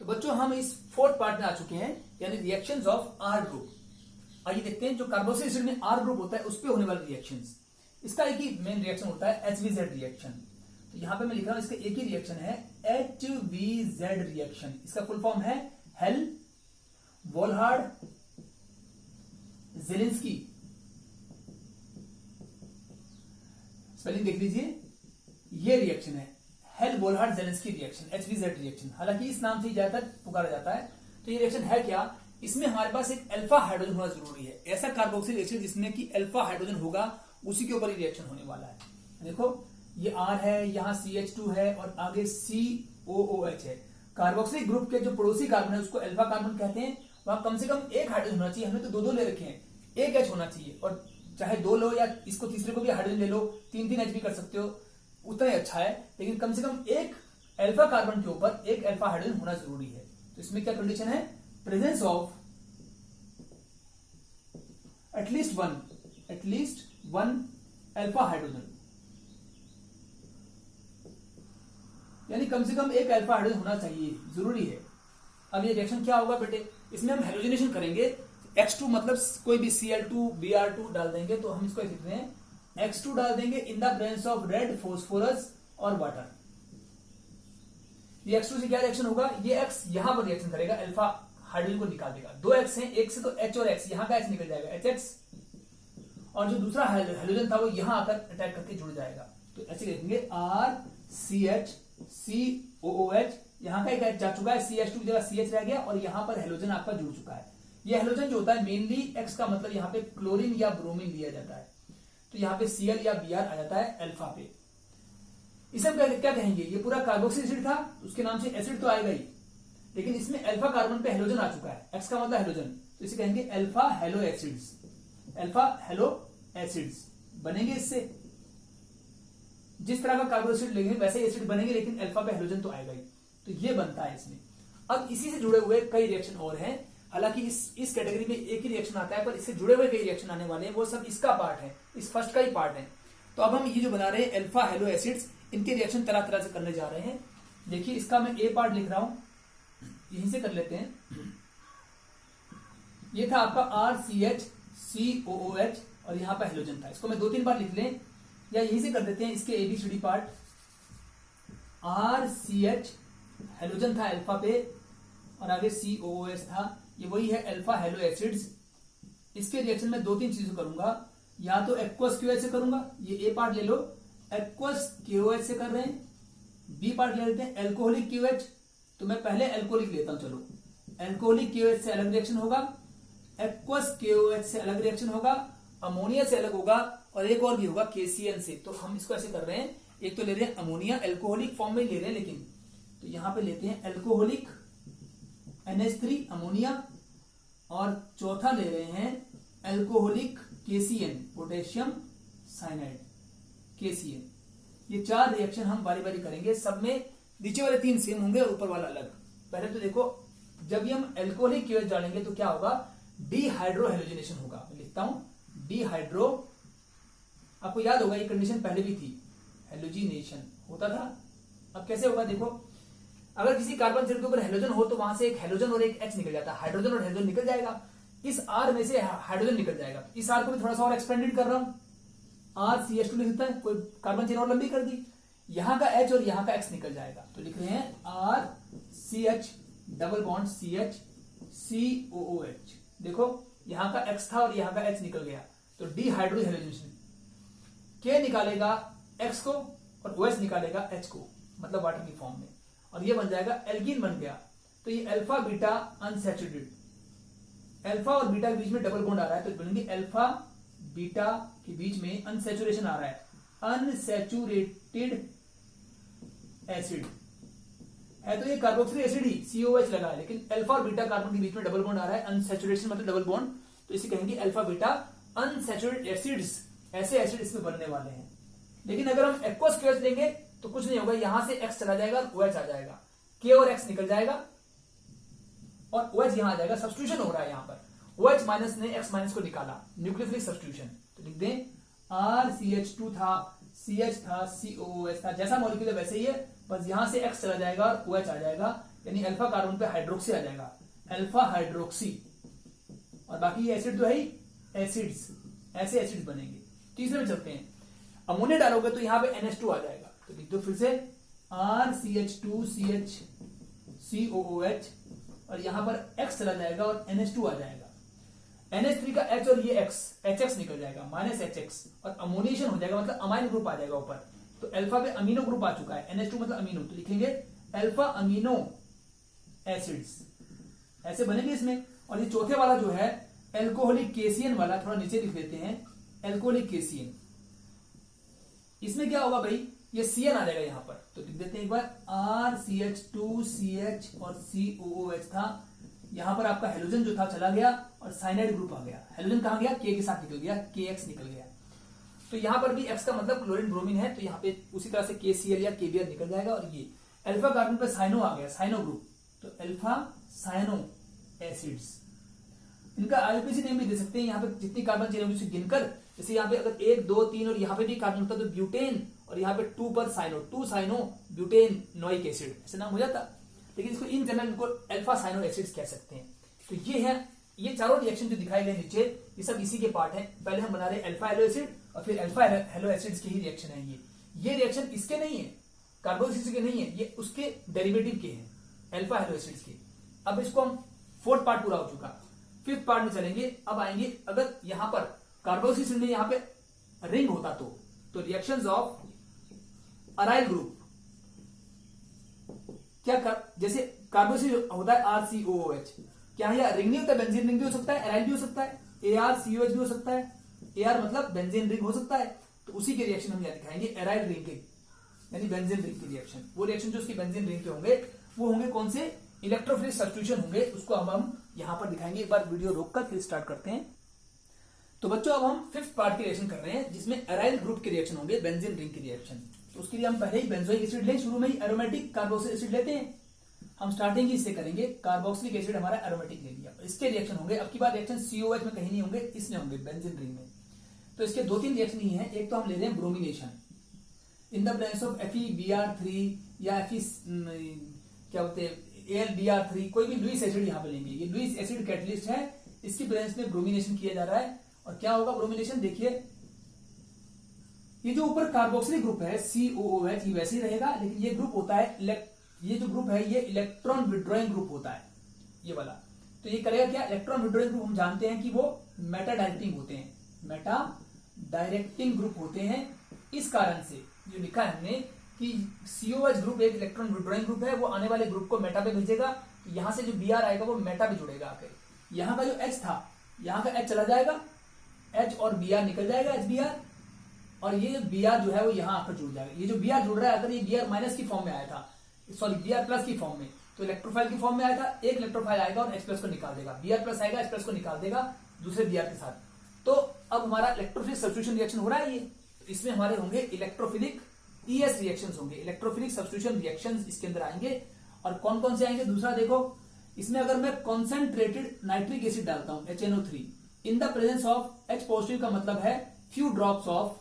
तो बच्चों हम इस फोर्थ पार्ट में आ चुके हैं, यानी रिएक्शंस ऑफ आर ग्रुप। आइए देखते हैं जो कार्बोक्सिलिक एसिड में आर ग्रुप होता है उस पे होने वाले रिएक्शंस। इसका एक ही मेन रिएक्शन होता है HVZ रिएक्शन। तो यहां पे मैं लिख रहा हूं इसका एक ही रिएक्शन है HVZ रिएक्शन। इसका फुल फॉर्म है हेल वोल्हार्ड जेलिंस्की। स्पेलिंग देख लीजिए, ये रिएक्शन है Hell Volhard Zelinsky reaction, HVZ reaction. हालांकि इस नाम से ज्यादातर पुकारा जाता है। तो ये रिएक्शन है क्या, इसमें हमारे पास एक अल्फा हाइड्रोजन होना जरूरी है। ऐसा कार्बोक्सिलिक एसिड जिसमें कि अल्फा हाइड्रोजन होगा, उसी के ऊपर ही रिएक्शन होने वाला है। देखो ये R है, यहाँ CH2 है और आगे COOH है। कार्बोक्सिलिक ग्रुप के जो पड़ोसी कार्बन है उसको अल्फा कार्बन कहते हैं। वहां कम से कम एक हाइड्रोजन होना चाहिए, हमने तो दो ले रखे हैं, एक H होना चाहिए। और चाहे दो लो या इसको तीसरे को भी हाइड्रोजन ले लो, 3 H भी कर सकते हो, उतना ही अच्छा है। लेकिन कम से कम एक अल्फा कार्बन के ऊपर एक अल्फा हाइड्रोजन होना जरूरी है। तो इसमें क्या कंडीशन है, presence of at least one alpha hydrogen, यानी कम से कम एक अल्फा हाइड्रोजन होना चाहिए, जरूरी है। अब ये रिएक्शन क्या होगा बेटे, इसमें हम हेलोजनेशन करेंगे। X2 मतलब कोई भी Cl2 Br2 डाल देंगे, तो हम इसको लिख रहे हैं X2 डाल देंगे in the presence of red phosphorus और वाटर। ये X2 से क्या रिएक्शन होगा, ये X यहां पर रिएक्शन करेगा, अल्फा हाइड्रोजन को निकाल देगा। 2 X हैं, एक से तो H और X, यहां का H निकल जाएगा HX, और जो दूसरा हाइड्रोजन था वो यहां आकर अटैक करके जुड़ जाएगा। तो ऐसे लिखेंगे RCH COOH, यहां का एक H जा चुका है, CH2 की जगह CH रह गया और यहां पर हेलोजन आपका जुड़ चुका है। ये हेलोजन जो होता है मेनली X का मतलब यहाँ पे क्लोरीन या ब्रोमीन लिया जाता है, तो यहाँ पे Cl या Br आ जाता है अल्फा पे। इसे हम क्या कहेंगे, ये पूरा कार्बोक्सिलिक एसिड था, उसके नाम से एसिड तो आएगा ही, लेकिन इसमें अल्फा कार्बन पे हेलोजन आ चुका है, X का मतलब हेलोजन, तो इसे कहेंगे alpha hello acids. Alpha hello acids बनेंगे इससे। जिस तरह का कार्बोक्सिलिक लेंगे वैसे एसिड बनेंगे, लेकिन अल्फा पे हेलोजन तो आएगा ही। तो ये बनता है इसमें। अब इसी से जुड़े हुए कई रिएक्शन और हैं, हालांकि इस कैटेगरी में एक ही रिएक्शन आता है, पर इससे जुड़े हुए कई रिएक्शन आने वाले हैं, वो सब इसका पार्ट है, इस फर्स्ट का ही पार्ट है। तो अब हम ये जो बना रहे हैं अल्फा हेलो एसिड्स, इनके रिएक्शन तरह तरह से करने जा रहे हैं। देखिए इसका मैं ए पार्ट लिख रहा हूं, यहीं से कर लेते हैं। ये था आपका RCH COOH और यहां पर हेलोजन था, इसको मैं 2-3 बार लिख लें या यहीं से कर देते हैं। इसके ABCD पार्ट, RCH हेलोजन था अल्फा पे और आगे COOH था, ये वही है अल्फा हेलो एसिड्स। इसके रिएक्शन में 2-3 चीजें करूंगा, या तो एक्वस क्यूएच से करूंगा, ये ए पार्ट ले लो, एक्वस क्यूएच से कर रहे हैं। बी पार्ट ले लेते हैं एल्कोहलिक क्यूएच, तो मैं पहले एल्कोहलिक लेता हूं। चलो एल्कोहलिक क्यूएच से अलग रिएक्शन होगा, एक्वस क्यूएच से अलग रिएक्शन होगा, अमोनिया से अलग होगा और एक और भी होगा KCN से। तो हम इसको ऐसे कर रहे हैं, एक तो ले रहे हैं अमोनिया, एल्कोहलिक फॉर्म में ले रहे हैं, लेकिन तो यहां पे लेते हैं एल्कोहलिक NH3 अमोनिया, और चौथा ले रहे हैं alcoholic KCN potassium cyanide KCN। ये 4 रिएक्शन हम बारी बारी करेंगे, सब में नीचे वाले 3 सेम होंगे और ऊपर वाला अलग। पहले तो देखो, जब ये हम एल्कोहलिक क्यूएच डालेंगे तो क्या होगा, डिहाइड्रो हेलोजिनेशन होगा। लिखता हूं डिहाइड्रो, आपको याद होगा ये कंडीशन पहले भी थी, हेलोजिनेशन होता था। अब कैसे होगा देखो, अगर किसी कार्बन चेन के ऊपर हेलोजन हो तो वहां से एक हेलोजन और एक H निकल जाता है, हाइड्रोजन और हेलोजन निकल जाएगा, इस R में से हाइड्रोजन निकल जाएगा। इस R को भी थोड़ा सा और एक्सपेंडेड कर रहा हूं, RCH2 लिख देता है, कोई कार्बन चेन और लंबी कर दी, यहां का H और यहां का X निकल जाएगा। तो लिख रहे हैं RCH double bond CH COOH। देखो यहां का X था और यहां का H निकल गया, तो डिहाइड्रो हेलोजिनेशन। K निकालेगा X को और OH निकालेगा H को, मतलब वाटर की फॉर्म में, और ये बन जाएगा एल्कीन बन गया। तो ये अल्फा बीटा अनसैचुरेटेड, अल्फा और बीटा के बीच में डबल बॉन्ड आ रहा है, तो बोलेंगे अल्फा बीटा के बीच में अनसैचुरेशन आ रहा है, अनसैचुरेटेड एसिड है। तो ये कार्बोक्सिलिक एसिड ही COH लगा है, लेकिन अल्फा और बीटा कार्बन के बीच में डबल बॉन्ड आ रहा है, अनसैचुरेशन मतलब डबल बॉन्ड, तो इसे कहेंगे अल्फा बीटा अनसैचुरेटेड एसिड्स। ऐसे एसिड इसमें बनने वाले हैं। लेकिन अगर हम एक्वस क्यूएच लेंगे तो कुछ नहीं होगा, यहां से X चला जाएगा और OH आ जाएगा, K और X निकल जाएगा और OH यहां आ जाएगा। सब्स्टिट्यूशन हो रहा है यहां पर, OH माइनस ने X माइनस को निकाला, न्यूक्लियोफिलिक सब्स्टिट्यूशन। तो लिख दें RCH2 था, CH था, COOH था, जैसा मॉलिक्यूल है वैसे ही है, बस यहां से X चला जाएगा और OH आ जाएगा, यानी अल्फा कार्बन पे हाइड्रोक्सी आ जाएगा, अल्फा हाइड्रोक्सी। और बाकी ये एसिड तो है ही, एसिड्स, ऐसे एसिड्स बनेंगे। तीसरे में चलते हैं, अमोनिया डालोगे तो यहाँ पे NH2 आ जाएगा, तो लिख दो फिर से RCH2CH और यहां पर X चला जाएगा और NH2 आ जाएगा। NH3 का H और ये X, HX निकल जाएगा, -HX और अमोनिएशन हो जाएगा, मतलब अमाइन ग्रुप आ जाएगा ऊपर। तो अल्फा पे अमीनो ग्रुप आ चुका है, NH2 मतलब अमीनो, तो लिखेंगे अल्फा अमीनो एसिड्स, ऐसे बनेंगे इसमें। और ये चौथे वाला जो है एल्कोहलिक केसियन वाला, थोड़ा नीचे लिख देते हैं, एल्कोहलिक केसियन। इसमें क्या होगा भाई, ये CN आ जाएगा यहां पर, तो लिख देते हैं एक बार RCH2CH और COOH था। यहां पर आपका हेलोजन जो था चला गया और साइनाइड ग्रुप आ गया। हेलोजन कहां गया, K के साथ निकल गया, KX निकल गया। तो यहां पर भी X का मतलब क्लोरीन ब्रोमीन है, तो यहां पे उसी तरह से KCl या KBr निकल जाएगा। और ये अल्फा कार्बन पे साइनो आ गया, साइनो ग्रुप, तो अल्फा साइनो एसिड्स। इनका IUPAC नेम भी दे सकते हैं, यहाँ पे जितनी कार्बन चेन होगी उसे गिनकर, जैसे यहाँ पे अगर 1 2 3 और यहाँ पे भी कार्बन होता तो ब्यूटेन, और यहाँ पे 2 पर साइनो, 2 साइनो ब्यूटेन नोइक एसिड, ऐसे नाम हो जाता। लेकिन इसको इन जनरल इनको अल्फा साइनो एसिड्स कह सकते हैं। तो ये है, ये चारों रिएक्शन जो दिखाए गए नीचे, ये सब इसी के पार्ट है। पहले हम बना रहे अल्फा हेलो एसिड और फिर अल्फा हेलो एसिड्स के ही रिएक्शन है ये रिएक्शन इसके नहीं है, कार्बोक्सिल के नहीं है, ये उसके डेरिवेटिव के हैं, अल्फा हेलो एसिड्स के। अब इसको हम 4th पार्ट पूरा हो चुका, 5th पार्ट में चलेंगे। अब आएंगे, अगर यहां पर कार्बोक्सिल में यहां पे रिंग होता तो रिएक्शंस ऑफ अराइल ग्रुप क्या कर, जैसे कार्बोक्सिल होता है RCOOH, क्या यह रिंग नहीं होता, बेंजीन रिंग भी हो सकता है, अराइल भी हो सकता है, ArCOH भी हो सकता है, AR मतलब बेंजीन रिंग हो सकता है। तो उसी के रिएक्शन हम यहां दिखाएंगे, अराइल रिंग के, यानी बेंजीन रिंग के रिएक्शन। वो रिएक्शन जो उसकी बेंजीन रिंग के होंगे वो होंगे कौन से, इलेक्ट्रोफिलिक सब्स्टिट्यूशन होंगे, उसको अब हम यहां पर दिखाएंगे। एक बार वीडियो रोककर फिर स्टार्ट करते हैं। तो बच्चों अब हम 5th पार्ट के रिएक्शन कर रहे हैं, जिसमें अराइल ग्रुप के रिएक्शन होंगे, बेंजीन रिंग के रिएक्शन। तो उसके लिए हम पहले ही बेंजोइक एसिड लें, शुरू में ही एरोमेटिक कार्बोक्सिलिक एसिड लेते हैं। हम स्टार्टिंग ही इससे करेंगे, कार्बोक्सिलिक एसिड हमारा एरोमेटिक ले लिया, इसके रिएक्शन होंगे। अब की बार रिएक्शन COH में कहीं नहीं होंगे, इसमें होंगे बेंजीन रिंग में। तो इसके 2-3 रिएक्शन ही हैं। एक तो हम ले रहे हैं bromination in the presence of FeBr3 या क्या बोलते हैं AlBr3, कोई भी लुईस एसिड यहां पे लेंगे। ये लुईस एसिड कैटलिस्ट है, इसकी प्रेजेंस में ब्रोमिनेशन किया जा रहा है। और क्या होगा ब्रोमिनेशन, देखिए ये जो ऊपर कार्बोक्सिलिक ग्रुप है COOH, ये वैसे ही रहेगा, लेकिन ये ग्रुप होता है, ये जो ग्रुप है ये इलेक्ट्रॉन विड्रॉइंग ग्रुप होता है, ये वाला। तो ये करेगा क्या, इलेक्ट्रॉन विड्रॉइंग ग्रुप हम जानते हैं कि वो मेटा डायरेक्टिंग होते हैं, मेटा डायरेक्टिंग ग्रुप होते हैं। इस कारण से जो लिखा है हमने कि COH ग्रुप एक इलेक्ट्रॉन विड्रॉइंग ग्रुप है, वो आने वाले ग्रुप को मेटा पे भेजेगा। यहां से जो Br आएगा वो मेटा पे जुड़ेगा आकर। यहां का जो H था, यहां का H चला जाएगा, H और Br निकल जाएगा, HBr, और ये Br जो है वो यहां आकर जुड़ जाएगा। ये जो Br जुड़ रहा है, अगर ये Br माइनस की फॉर्म में आया था, सॉरी Br प्लस की फॉर्म में, तो इलेक्ट्रोफाइल की फॉर्म में आया था, एक इलेक्ट्रोफाइल आएगा और H प्लस को निकाल देगा, Br प्लस आएगा, H प्लस को निकाल देगा दूसरे Br के साथ। तो अब हमारा इलेक्ट्रोफिलिक सब्स्टिट्यूशन रिएक्शन हो रहा है ये। तो इसमें हमारे होंगे इलेक्ट्रोफिलिक ES रिएक्शंस होंगे, इलेक्ट्रोफिलिक सब्स्टिट्यूशन रिएक्शंस इसके अंदर आएंगे। और कौन कौन से आएंगे, दूसरा देखो, इसमें अगर मैं कॉन्सेंट्रेटेड नाइट्रिक एसिड डालता हूं HNO3 in the presence of H positive, का मतलब है few drops of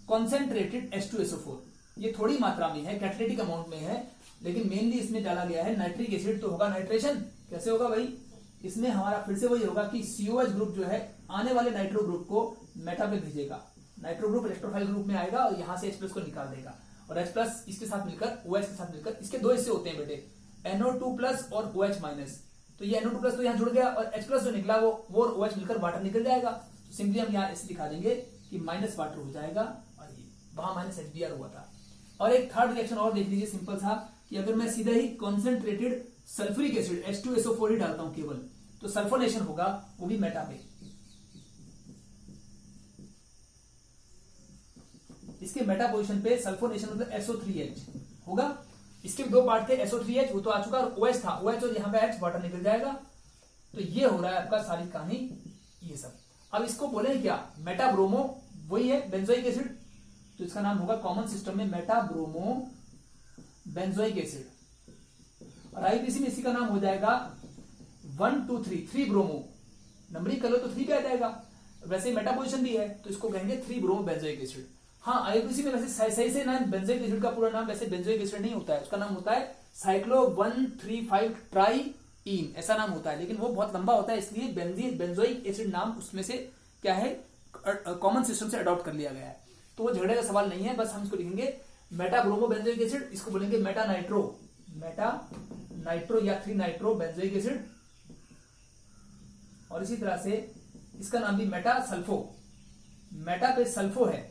concentrated H2SO4, ये थोड़ी मात्रा में है, कैटालिटिक अमाउंट में है, लेकिन मेनली इसमें डाला गया है नाइट्रिक एसिड, तो होगा नाइट्रेशन। कैसे होगा भाई, इसमें हमारा फिर से वही होगा कि COH ग्रुप जो है आने वाले नाइट्रो ग्रुप को मेटा पे भेजेगा, नाइट्रो ग्रुप इलेक्ट्रोफाइल ग्रुप में आएगा और यहां से H प्लस को निकाल देगा, और H प्लस इसके साथ मिलकर OH के साथ मिलकर, इसके 2 हिस्से होते हैं बेटे, NO2 प्लस और OH माइनस। तो ये NO2 प्लस तो यहां जुड़ गया, और H प्लस जो निकला वो और OH मिलकर वाटर निकल जाएगा। तो सिंपली हम यहाँ ऐसे दिखा देंगे कि माइनस वाटर हो जाएगा, और ये वहां माइनस HBr हुआ था। और एक थर्ड रिएक्शन और देख लीजिए, सिंपल था कि अगर मैं सीधा ही कॉन्सेंट्रेटेड सल्फ्यूरिक एसिड H2SO4 ही डालता हूं केवल, तो सल्फोनेशन होगा, वो भी मेटा पे। इसके मेटा पोजीशन पे सल्फोनेशन मतलब SO3H होगा। इसके भी 2 पार्ट थे, SO3H वो तो आ चुका, और OH था, OH और यहाँ पे H वाटर निकल जाएगा। तो ये हो रहा है आपका सारी कहानी, ये सब। अब इसको बोले क्या, मेटा ब्रोमो, वही है बेंजोइक एसिड, तो इसका नाम होगा कॉमन सिस्टम में मेटा ब्रोमो बेंजोइक एसिड। और IUPAC में इसी का नाम हो जाएगा 1 2 3 ब्रोमो, नंबरिंग कर लो तो 3 पे आ जाएगा। वैसे मेटा पोजीशन भी है, तो इसको कहेंगे 3 ब्रोमो बेंजोइक एसिड। हाँ, आईयूपीएसी में वैसे सही से नाम बेंजोइक एसिड का पूरा नाम वैसे बेंजोइक एसिड नहीं होता है, उसका नाम होता है साइक्लो 135 ट्राईइन, ऐसा नाम होता है, लेकिन वो बहुत लंबा होता है, इसलिए बेंजोइक एसिड नाम उसमें से क्या है कॉमन सिस्टम से अडॉप्ट कर लिया गया है। तो वो झगड़े का सवाल नहीं है, बस हम इसको लिखेंगे मेटा ब्रोमो बेंजोइक एसिड, इसको बोलेंगे मेटा नाइट्रो या 3 नाइट्रो बेंजोइक एसिड। और इसी तरह से इसका नाम भी मेटा सल्फो, मेटा पे सल्फो है।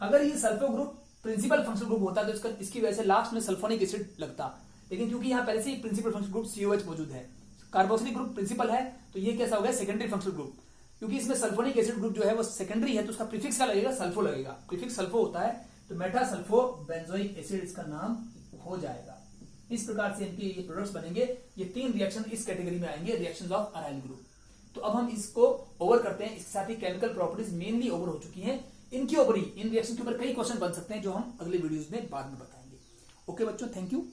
अगर ये sulpho group principal functional group होता तो इसकी वजह से लास्ट में सल्फोनिक एसिड लगता, लेकिन क्योंकि यहां पहले से ही प्रिंसिपल फंक्शनल ग्रुप COH मौजूद है, कार्बोक्सिलिक ग्रुप प्रिंसिपल है, तो ये कैसा हो गया सेकेंडरी फंक्शनल ग्रुप। क्योंकि इसमें सल्फोनिक एसिड ग्रुप जो है वो सेकेंडरी है, तो उसका प्रीफिक्स क्या लगेगा, सल्फो लगेगा, प्रीफिक्स सल्फो होता है, तो मेटा सल्फो बेंजोइक एसिड इसका नाम हो जाएगा। इस प्रकार से इनके ये प्रोडक्ट्स बनेंगे। ये 3 रिएक्शन इस कैटेगरी में आएंगे, रिएक्शंस ऑफ अराइल ग्रुप। तो अब हम इसको ओवर करते हैं, इसके साथ ही केमिकल प्रॉपर्टीज मेनली ओवर हो चुकी हैं। इनके ऊपर ही इन रिएक्शन के ऊपर कई क्वेश्चन बन सकते हैं जो हम अगले वीडियोस में बाद में बताएंगे। ओके बच्चों, थैंक यू।